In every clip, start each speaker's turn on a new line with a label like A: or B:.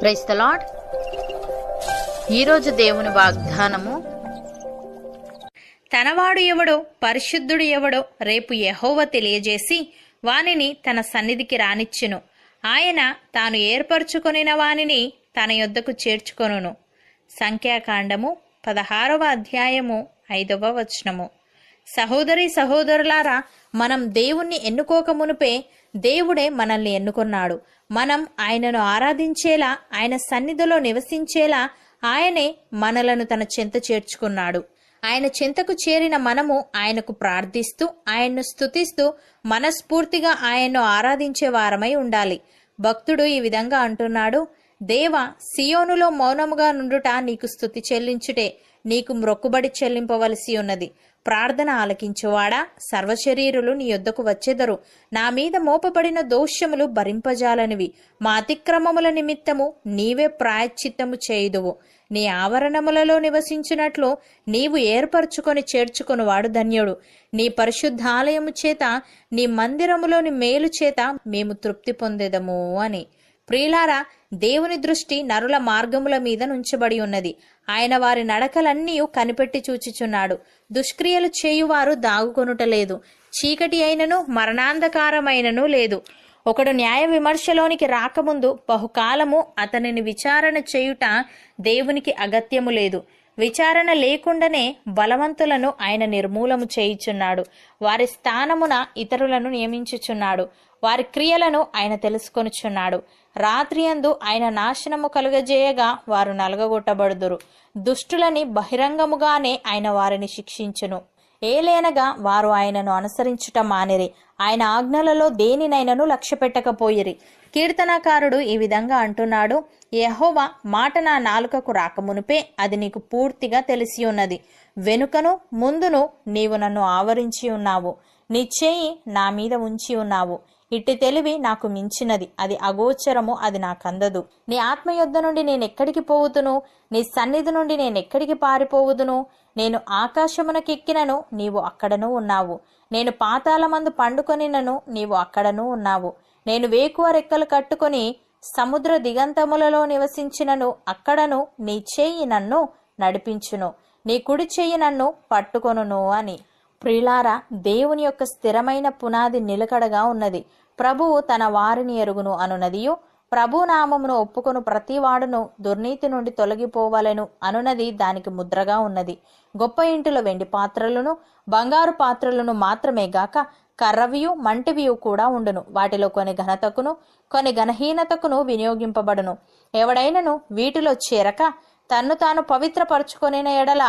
A: Praise the lord. ఈరోజు దేవుని వాగ్దానము, తనవాడు ఎవడో పరిశుద్ధుడు ఎవడో రేపు యెహోవా తెలియజేసి వానిని తన సన్నిధికి రానిచ్చును. ఆయన తాను ఏర్పరచుకొనిన వానిని తన యొద్దకు చేర్చుకొనును. సంఖ్యాకాండము 16వ అధ్యాయము 5వ వచనము. సహోదరి సహోదరులారా, మనం దేవుణ్ణి ఎన్నుకోక మునుపే దేవుడే మనల్ని ఎన్నుకున్నాడు. మనం ఆయనను ఆరాధించేలా, ఆయన సన్నిధిలో నివసించేలా ఆయనే మనలను తన చెంత చేర్చుకున్నాడు. ఆయన చెంతకు చేరిన మనము ఆయనకు ప్రార్థిస్తూ, ఆయన్ను స్తుతిస్తూ మనస్ఫూర్తిగా ఆయన్ను ఆరాధించే వారమై ఉండాలి. భక్తుడు ఈ విధంగా అంటున్నాడు: దేవా, సియోనులో మౌనముగా నుండుట నీకు స్తుతి చెల్లించుటే నీకు మ్రొక్కుబడి చెల్లింపవలసి ఉన్నది. ప్రార్థన ఆలకించువాడా, సర్వశరీరులు నీ యొద్దకు వచ్చెదరు. నా మీద మోపబడిన దోషములు భరింపజాలనివి. మా అతిక్రమముల నిమిత్తము నీవే ప్రాయశ్చిత్తము చేయుదువు. నీ ఆవరణములలో నివసించినట్లు నీవు ఏర్పరచుకొని చేర్చుకొనువాడు ధన్యుడు. నీ పరిశుద్ధాలయము చేత, నీ మందిరములోని మేలు చేత మేము తృప్తి పొందెదము అని. ప్రియులారా, దేవుని దృష్టి నరుల మార్గముల మీద నుంచబడి ఉన్నది. ఆయన వారి నడకలన్నీ కనిపెట్టి చూచుచున్నాడు. దుష్క్రియలు చేయువారు దాగుకొనుటలేదు. చీకటి అయినను మరణాంధకారమైనను లేదు. ఒకడు న్యాయ విమర్శలోనికి రాకముందు బహుకాలము అతనిని విచారణ చేయుట దేవునికి అగత్యము లేదు. విచారణ లేకుండానే బలవంతులను ఆయన నిర్మూలము చేయుచున్నాడు. వారి స్థానమున ఇతరులను నియమించుచున్నాడు. వారి క్రియలను ఆయన తెలుసుకొనుచున్నాడు. రాత్రియందు ఆయన నాశనము కలుగజేయగా వారు నలగగొట్టబడుదురు. దుష్టులని బహిరంగముగానే ఆయన వారిని శిక్షించును. ఏలేనగా వారు ఆయనను అనుసరించుట మానిరి. ఆయన ఆజ్ఞలలో దేనినైనను లక్ష్యపెట్టకపోయిరి. కీర్తనకారుడు ఈ విధంగా అంటున్నాడు: యెహోవా మాట నా నాలుకకు రాకమునుపే అది నీకు పూర్తిగా తెలిసి ఉన్నది. వెనుకను ముందును నీవు నన్ను ఆవరించి ఉన్నావు. నీ చేయి నా మీద ఉంచి ఉన్నావు. ఇట్టి తెలివి నాకు మించినది, అది అగోచరము, అది నాకందదు. నీ ఆత్మ యొద్ద నుండి నేనెక్కడికి పోవుదును? నీ సన్నిధి నుండి నేనెక్కడికి పారిపోవుదును? నేను ఆకాశమునకెక్కినను నీవు అక్కడను ఉన్నావు. నేను పాతాళమందు పండుకొనినను నీవు అక్కడను ఉన్నావు. నేను వేకువ రెక్కలు కట్టుకొని సముద్ర దిగంతములలో నివసించినను అక్కడను నీ చేయి నన్ను నడిపించును, నీ కుడి చేయి నన్ను పట్టుకొనును అని. ప్రియులారా, దేవుని యొక్క స్థిరమైన పునాది నిలకడగా ఉన్నది. ప్రభువు తన వారిని ఎరుగును అనునదియు, ప్రభు నామమును ఒప్పుకొను ప్రతివాడును దుర్నీతి నుండి తొలగిపోవలెను అనునది దానికి ముద్రగా ఉన్నది. గొప్ప ఇంటిలో వెండి పాత్రలను బంగారు పాత్రలను మాత్రమే గాక కర్రవియు మంటివియు కూడా ఉండును. వాటిలో కొన్ని ఘనతకును కొన్ని ఘనహీనతకును వినియోగింపబడును. ఎవడైనను వీటిలో చేరక తన్ను తాను పవిత్రపరచుకొనిన ఎడల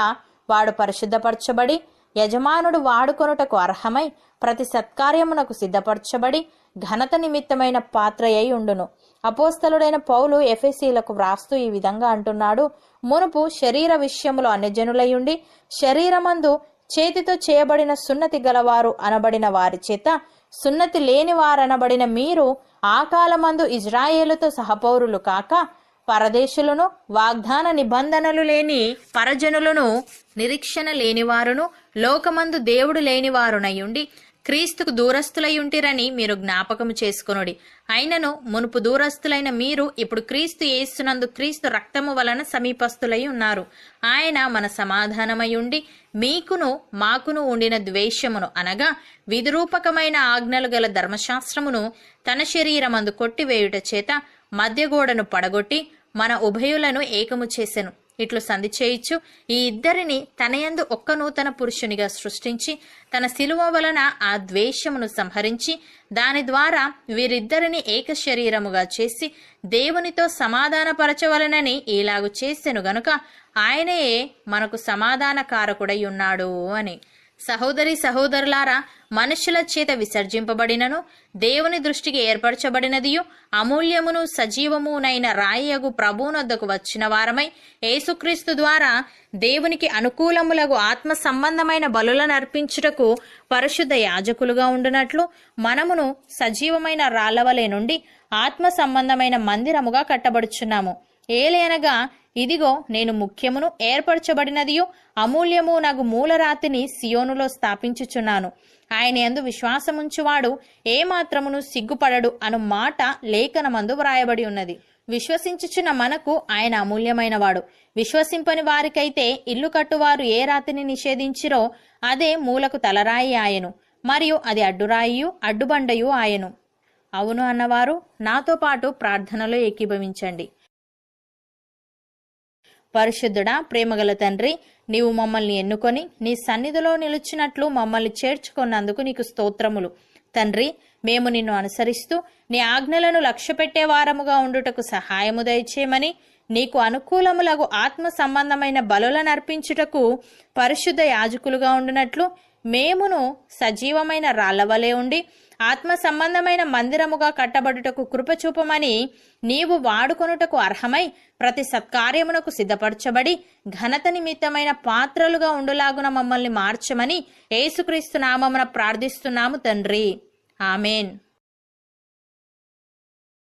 A: వాడు పరిశుద్ధపరచబడి యజమానుడు వాడుకొనుటకు అర్హమై ప్రతి సత్కార్యమునకు సిద్ధపరచబడి ఘనత నిమిత్తమైన పాత్రయై ఉండును. అపోస్తలుడైన పౌలు ఎఫెసీలకు వ్రాస్తూ ఈ విధంగా అంటున్నాడు: మునుపు శరీర విషయములో అన్యజనులయుండి శరీరమందు చేతితో చేయబడిన సున్నతి గలవారు అనబడిన వారి చేత సున్నతి లేని వారనబడిన మీరు ఆ కాలమందు ఇజ్రాయేలుతో సహపౌరులు కాక పరదేశులను, వాగ్దాన నిబంధనలు లేని పరజనులను, నిరీక్షణ లేనివారును, లోకమందు దేవుడు లేనివారునయుండి క్రీస్తుకు దూరస్తులయుంటిరని మీరు జ్ఞాపకము చేసుకొనుడి. అయినను మునుపు దూరస్తులైన మీరు ఇప్పుడు క్రీస్తు యేసునందు క్రీస్తు రక్తము వలన సమీపస్తులై ఉన్నారు. ఆయన మన సమాధానమయుండి మీకును మాకును ఉండిన ద్వేషమును అనగా విధిరూపకమైన ఆజ్ఞలు గల ధర్మశాస్త్రమును తన శరీరమందు కొట్టివేయుట చేత మధ్యగోడను పడగొట్టి మన ఉభయులను ఏకము చేసెను. ఇట్లు సంధి చేయిచ్చు ఈ ఇద్దరిని తనయందు ఒక్క నూతన పురుషునిగా సృష్టించి తన శిలువ వలన ఆ ద్వేషమును సంహరించి దాని ద్వారా వీరిద్దరిని ఏక శరీరముగా చేసి దేవునితో సమాధానపరచవలనని ఇలాగు చేసెను గనుక ఆయనయే మనకు సమాధాన కారకుడై ఉన్నాడు అని. సహోదరి సహోదరులారా, మనుషుల చేత విసర్జింపబడినను దేవుని దృష్టికి ఏర్పరచబడినదియు అమూల్యమును సజీవమునైన రాయగు ప్రభువునొద్దకు వచ్చిన వారమై యేసుక్రీస్తు ద్వారా దేవునికి అనుకూలములగు ఆత్మ సంబంధమైన బలులను అర్పించుటకు పరిశుద్ధ యాజకులుగా ఉండునట్లు మనమును సజీవమైన రాళ్లవలే నుండి ఆత్మ సంబంధమైన మందిరముగా కట్టబడుచున్నాము. ఏలేనగా ఇదిగో నేను ముఖ్యమును ఏర్పరచబడినదియు అమూల్యము నగు మూలరాతిని సియోనులో స్థాపించుచున్నాను. ఆయన యందు విశ్వాసముంచువాడు ఏ మాత్రమును సిగ్గుపడడు అను మాట లేఖనమందు వ్రాయబడి ఉన్నది. విశ్వసించుచున్న మనకు ఆయన అమూల్యమైనవాడు. విశ్వసింపని వారికైతే ఇల్లు కట్టువారు ఏ రాతిని నిషేధించిరో అదే మూలకు తలరాయి ఆయను, మరియు అది అడ్డురాయియు అడ్డుబండయు ఆయను. అవును అన్నవారు నాతో పాటు ప్రార్థనలో ఏకీభవించండి. పరిశుద్ధుడా, ప్రేమగల తండ్రి, నీవు మమ్మల్ని ఎన్నుకొని నీ సన్నిధిలో నిలుచున్నట్లు మమ్మల్ని చేర్చుకున్నందుకు నీకు స్తోత్రములు. తండ్రి, మేము నిన్ను అనుసరిస్తూ నీ ఆజ్ఞలను లక్ష్యపెట్టే వారముగా ఉండుటకు సహాయము దయచేయమని, నీకు అనుకూలములగు ఆత్మ సంబంధమైన బలులను అర్పించుటకు పరిశుద్ధ యాజకులుగా ఉండునట్లు మేమును సజీవమైన రాళ్లవలే ఉండి ఆత్మ సంబంధమైన మందిరముగా కట్టబడుటకు కృపచూపమని నీవు వాడుకొనుటకు అర్హమై ప్రతి సత్కార్యమునకు సిద్ధపరచబడి ఘనత నిమిత్తమైన పాత్రలుగా ఉండులాగున మమ్మల్ని మార్చమని యేసుక్రీస్తు నామమున ప్రార్థిస్తున్నాము తండ్రి. ఆమెన్.